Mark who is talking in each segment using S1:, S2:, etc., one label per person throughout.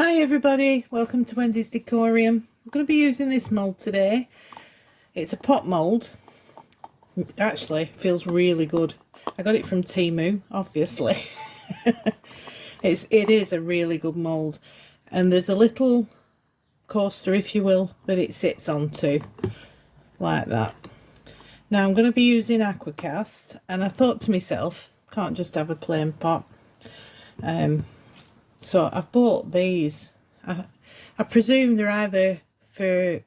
S1: Hi everybody, welcome to Wendy's Decorium. I'm going to be using this mould today. It's a pot mould. It actually feels really good. I got it from Temu, obviously. It is a really good mould, and there's a little coaster, if you will, that it sits onto like that. Now I'm going to be using Aquacast, and I thought to myself, can't just have a plain pot. So I've bought these. I presume they're either for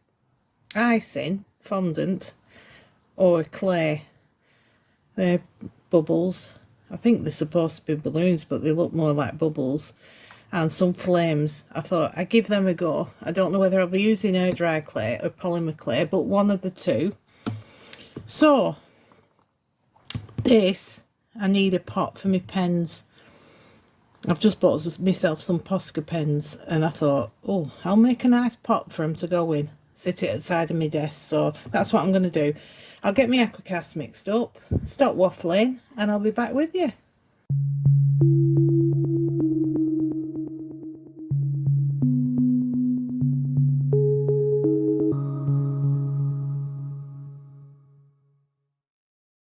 S1: icing, fondant, or clay. They're bubbles. I think they're supposed to be balloons, but they look more like bubbles. And some flames. I thought I'd give them a go. I don't know whether I'll be using air dry clay or polymer clay, but one of the two. So, this, I need a pot for my pens. I've just bought myself some Posca pens, and I thought, oh, I'll make a nice pot for them to go in, sit it at the side of my desk. So that's what I'm going to do. I'll get my Aquacast mixed up, stop waffling, and I'll be back with you.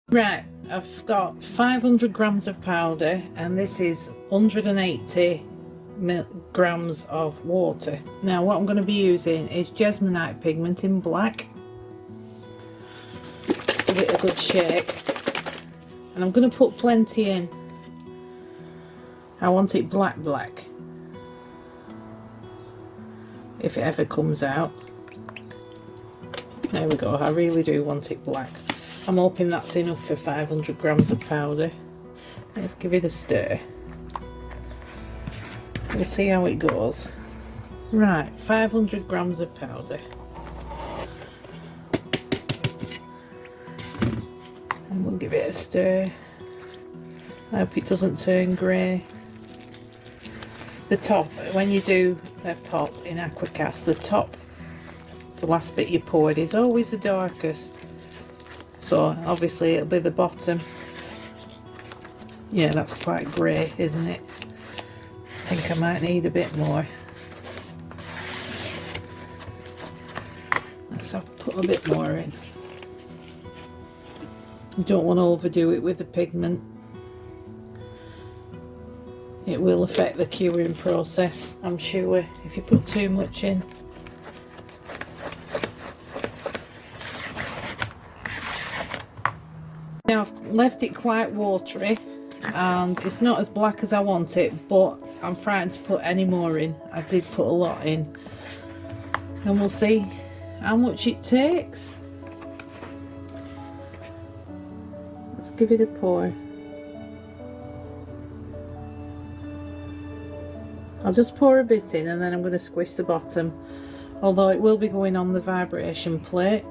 S1: Right, I've got 500 grams of powder, and this is 180 grams of water. Now what I'm going to be using is Jesmonite pigment in black. Give it a good shake, and I'm going to put plenty in. I want it black, if it ever comes out. There we go, I really do want it black. I'm hoping that's enough for 500 grams of powder. Let's give it a stir. We'll see how it goes. Right, 500 grams of powder. And we'll give it a stir. I hope it doesn't turn grey. The top, when you do a pot in Aquacast, the top, the last bit you poured, is always the darkest. So obviously it'll be the bottom. Yeah, that's quite grey, isn't it? I think I might need a bit more. Let's put a bit more in. You don't want to overdo it with the pigment. It will affect the curing process, I'm sure, if you put too much in. Now I've left it quite watery, and it's not as black as I want it, but I'm frightened to put any more in. I did put a lot in, and we'll see how much it takes. Let's give it a pour. I'll just pour a bit in, and then I'm going to squish the bottom, although it will be going on the vibration plate.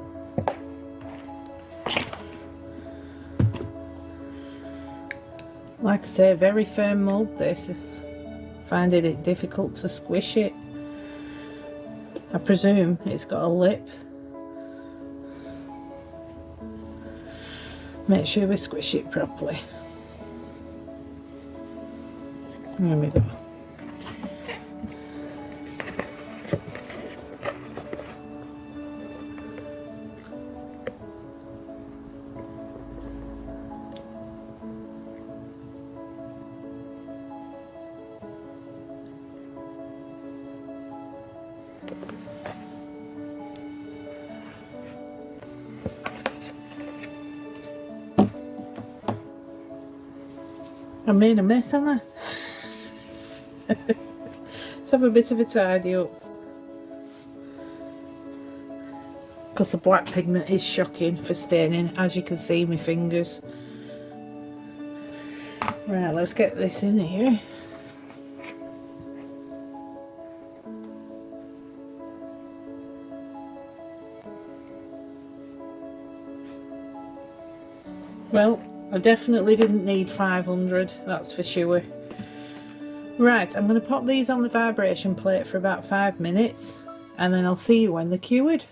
S1: Like I say, very firm mould this. Finding it difficult to squish it. I presume it's got a lip. Make sure we squish it properly. There we go. I made a mess, haven't I? Let's have a bit of a tidy up. Because the black pigment is shocking for staining, as you can see my fingers. Right, let's get this in here. Well, I definitely didn't need 500, that's for sure. Right, I'm going to pop these on the vibration plate for about 5 minutes, and then I'll see you when they're cured.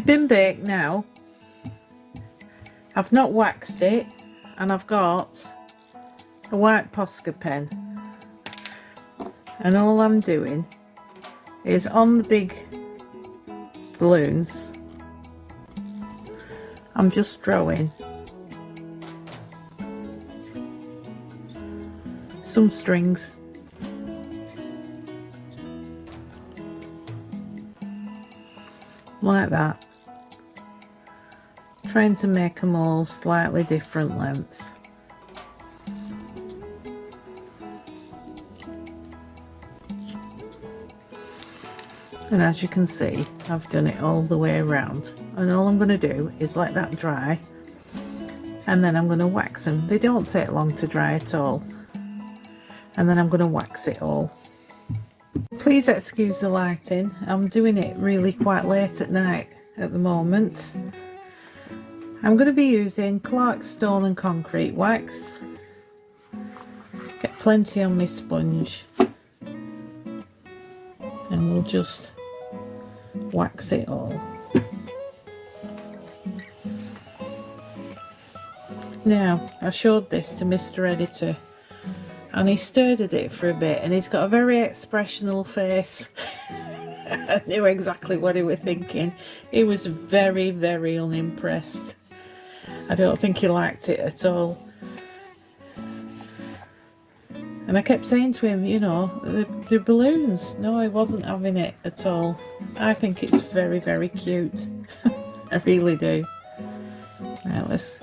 S1: been baked now. I've not waxed it, and I've got a white Posca pen, and all I'm doing is on the big balloons, I'm just drawing some strings. Like that, trying to make them all slightly different lengths. And as you can see, I've done it all the way around, and all I'm going to do is let that dry, and then I'm going to wax them. They don't take long to dry at all, and then I'm going to wax it all. Please excuse the lighting, I'm doing it really quite late at night at the moment. I'm going to be using Clark's Stone and Concrete wax. Get plenty on my sponge, and we'll just wax it all. Now, I showed this to Mr. Editor, and he stared at it for a bit, and he's got a very expressional face. I knew exactly what he was thinking. He was very, very unimpressed. I don't think he liked it at all. And I kept saying to him, you know, they're balloons. No, he wasn't having it at all. I think it's very, very cute. I really do. Right,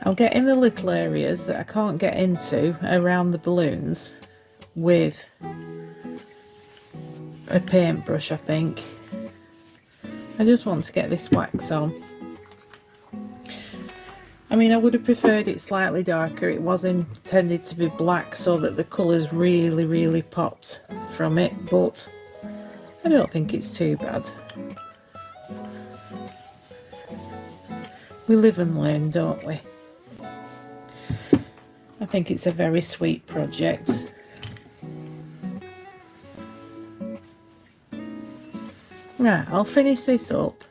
S1: I'll get in the little areas that I can't get into around the balloons with a paintbrush, I think. I just want to get this wax on. I mean, I would have preferred it slightly darker. It was intended to be black so that the colours really, really popped from it, but I don't think it's too bad. We live and learn, don't we? I think it's a very sweet project. Right, I'll finish this up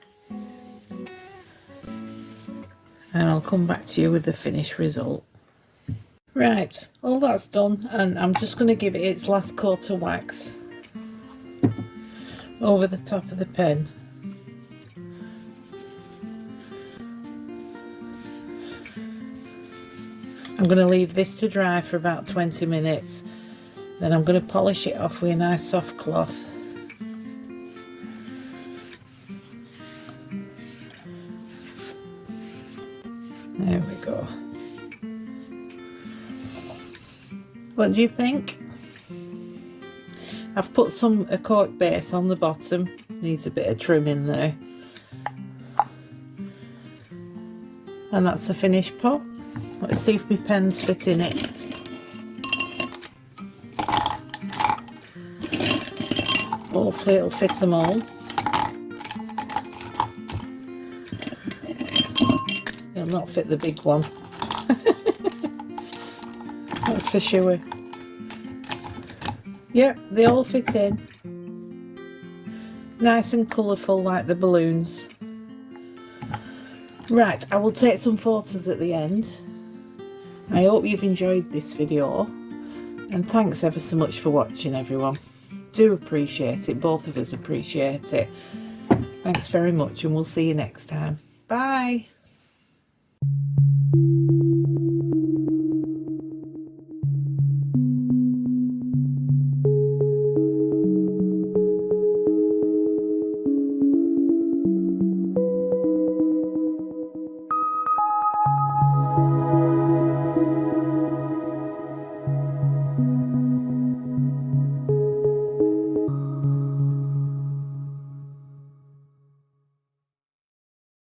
S1: and I'll come back to you with the finished result. Right, all that's done, and I'm just going to give it its last coat of wax over the top of the pen. I'm going to leave this to dry for about 20 minutes. Then I'm going to polish it off with a nice soft cloth. There we go. What do you think? I've put some acrylic base on the bottom. Needs a bit of trim in there. And that's the finished pot. Let's see if my pens fit in it. Hopefully it'll fit them all. It'll not fit the big one. That's for sure. Yep, they all fit in. Nice and colourful like the balloons. Right, I will take some photos at the end. I hope you've enjoyed this video, and thanks ever so much for watching, everyone. Do appreciate it, both of us appreciate it. Thanks very much, and we'll see you next time. Bye.